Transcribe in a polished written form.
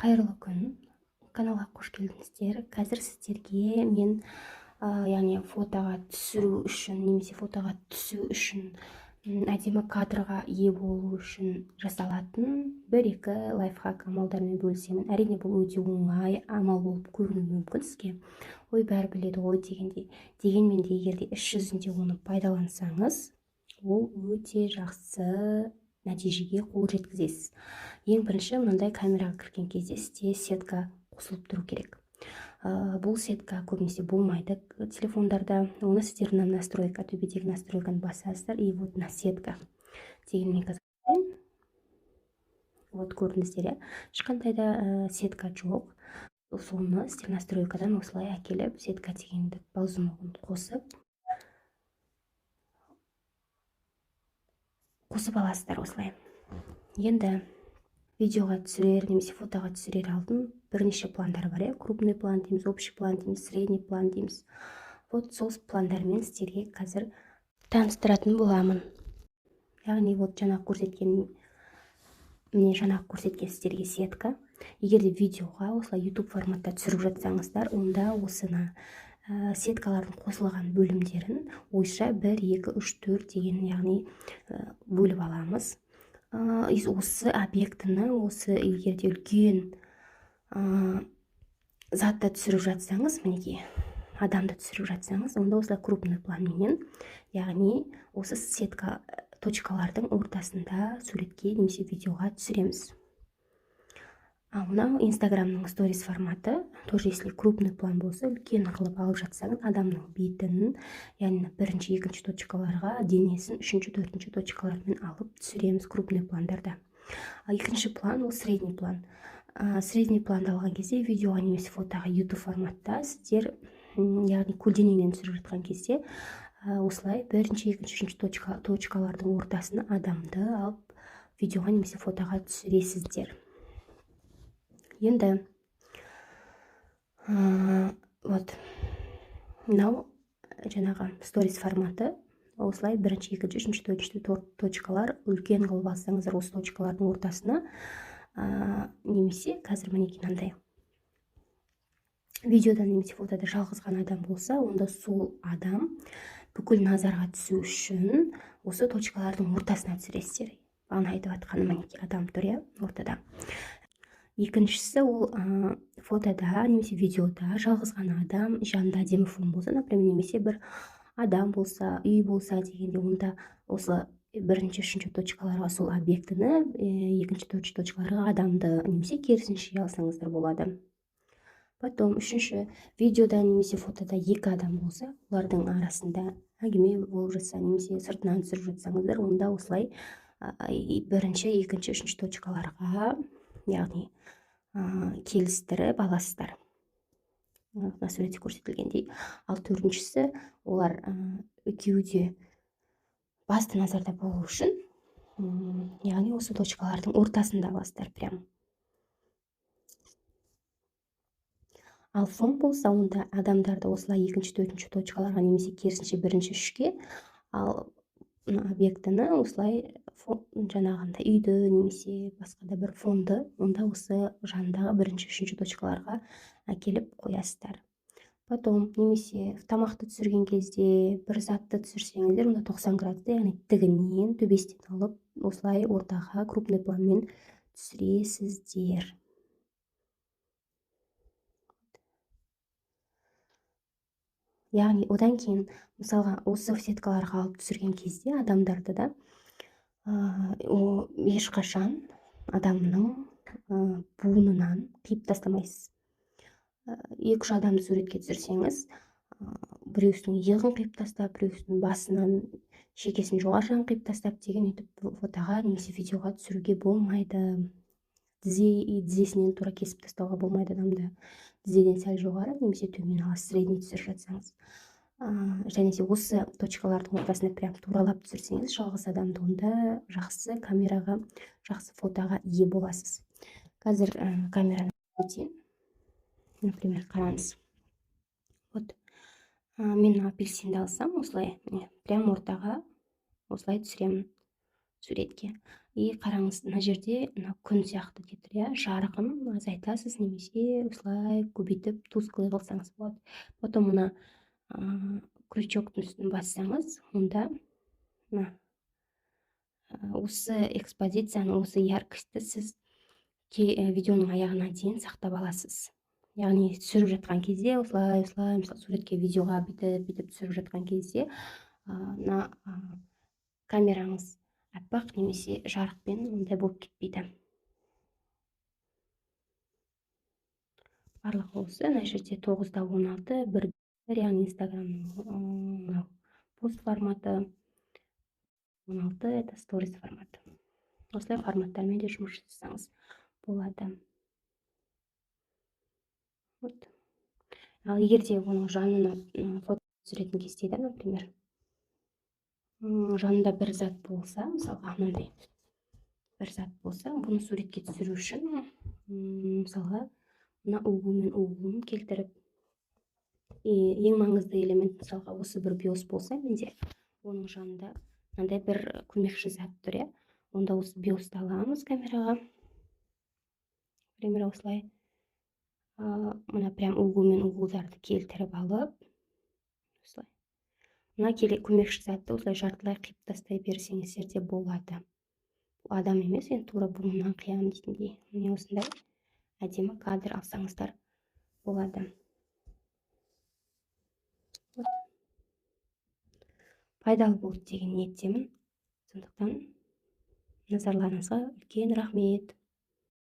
Қайырлы күн. Каналға қош келдіңіздер. Қазір сіздерге мен яғни фотоға түсіру үшін немесе фотоға түсу үшін әдемі кадрға ие болу үшін жасалатын бір-екі лайфхак амалдармен бөлісемін. Әрине бұл өте оңай амал болып көрінуі мүмкін сізге. Ой, бәрі біледі ғой дегендей. Дегенмен де егер де іс жүзінде оны пайдалансаңыз, ол өте жақсы нәтижеге қол жеткізесіз. Ең бірінші, мынандай камераға кірген кезде сізде сетка қосылып тұру керек. Бұл сетка көбінесе болмайды телефондарда. Оны сіздер мына настройка, төбедегі настройканы басасыздар, и вот на сетка деген мен қазір вот көрдіңіздер, ешқандай да сетка жоқ. Соны сіздер настройкадан осылай әкеліп, сетка дегенді ползуногын қосып аласыздар осылай. Енді видеоға түсірер немесе фотоға түсірер алдын бірнеше пландар бар, крупный план дейміз, общий план дейміз, средний план дейміз. Вот сол пландармен сіздерге қазір таныстыратын боламын. Яғни вот жаңағы көрсеткен сіздерге сетка. Егер де видеоға осылай YouTube форматта түсіріп жатсаңыздар, онда осыны сеткалардың қосылған бөлімдерін ойша 1, 2, 3, 4 деген яғни бөліп аламыз. Осы объектіні, осы егерде үлкен затты түсіріп жатсаңыз, мінеки адамды түсіріп жатсаңыз, онда осылай крупный планмен, яғни осы сетка точкалардың ортасында суретке немесе видеоға түсіреміз. Мынау инстаграмның сторис форматы, тоже если крупный план болса, үлкен қылып алып жатсаңыз, адамның бетін, яғни бірінші, екінші точкаларға денесін, үшінші, төртінші точкалармен алып түсіреміз крупный пландарда. Екінші план, ол средний план. Средний планды алған кезде видеоға немесе фотоға YouTube форматта сіздер, яғни көлденеңнен түсіріп жатқан кезде, осылай бірінші, екінші, үшінші точкалардың ортасына адамды алып видеоға немесе фотоға түсіресіздер. Енді вот мынау жаңағы сторис форматы, осылай бірінші, екінші, үшінші, төртінші точкалар үлкен қылып алсаңыздар осы точкалардың ортасына, немесе қазір мінеки мынандай видеода немесе фотода жалғыз ғана адам болса, онда сол адам бүкіл назарға түсу үшін осы точкалардың ортасына түсіресіздер. Бағана айтып жатқаным мінеки адам тұр, ортада. Екіншісі, ол фотода немесе видеода жалғыз ғана адам, жанында әдемі фон болса, например, немесе бір адам болса, үй болса дегенде, онда осы бірінші, үшінші точкаларға сол объектіні, екінші, төртінші точкаларға адамды немесе керісінше алсаңыздар болады. Потом үшінші, видеода немесе фотода екі адам болса, олардың арасында әңгіме болып жатса, немесе сыртынан түсіріп жатсаңыздар, онда осылай бірінші, екінші, үшінші точкаларға, яғни келістіріп аласыздар. Мына суретте көрсетілгендей. Ал төртіншісі, олар екеуде басты назарда болу үшін, яғни осы точкалардың ортасында аласыздар прям. Ал фон болса, онда адамдарды осылай екінші, төртінші точкаларға немесе керісінше бірінші, үшке, ал объектіні осылай жаңағында үйді немесе басқа да бір фонды, онда осы жанындағы бірінші, үшінші точкаларға әкеліп қоясыздар. Потом немесе тамақты түсірген кезде, бір затты түсірсеңіздер, онда 90 градуста, яғни тігінен, төбестен алып, осылай ортаға крупный планмен түсіресіздер. Яғни одан кейін, мысалға, осы сеткаларға алып түсірген кезде адамдарды да ешқашан адамның буынынан қиып тастамайсыз. 2-3 адамды суретке түсірсеңіз, біреусінің иығын қиып тастап, біреусінің басынан шекесін жоғары жағын қиып тастап деген өйтіп фотоға немесе видеоға түсіруге болмайды. Тізесінен тура кесіп тастауға болмайды адамды. Тізеден сәл жоғары немесе төмен аласыз, средний түсіріп жатсаңыз. Және де осы точкалардың ортасына прям туралап түсірсеңіз, жалғыз адамды, онда жақсы камераға, жақсы фотоға ие боласыз. Қазір камераны өтейін. Например, қараңыз. Вот мен апельсинді алсам, осылай прям ортаға осылай түсіремін суретке. И қараңыз, мына жерде мына күн сияқты кетір, иә, жарығын азайтасыз немесе осылай көбейтіп тусклый қылсаңыз болады. Потом мына крючоктың үстін бассаңыз, онда мына осы экспозицияны, осы яркостьті сіз видеоның аяғына дейін сақтап аласыз. Яғни түсіріп жатқан кезде осылай мысалы суретке, видеоға бүйтіп түсіріп жатқан кезде мына камераңыз аппақ немесе жарықпен ондай болып кетпейді. Барлығы осы. Мына жерде 9-да 16, 1, яғни инстаграмның пост форматы, 16 это сторис форматы. Осылай форматтармен де жұмыс жасасаңыз болады. Вот. Ал егер де оның жанына фото түсіретін кезде, например, жанында бір зат болса, мысалға мынандай бір зат болса, бұны суретке түсіру үшін мысалға мына углмен углын келтіріп, ең маңызды элемент мысалға осы бір биос болса, менде оның жанында мынандай бір көмекші зат тұр, онда осы биосты аламыз камераға, например, осылай мына прям углмен углдарды келтіріп алып, осылай мына көмекші затты осылай жартылай қиып тастай берсеңіздер де болады. Бұл адам емес, енді тура бұрыннан қиямын дейтіндей. Міне осындай әдемі кадр алсаңыздар болады. Пайдалы болды деген ниеттемін. Сондықтан назарларыңызға үлкен рахмет.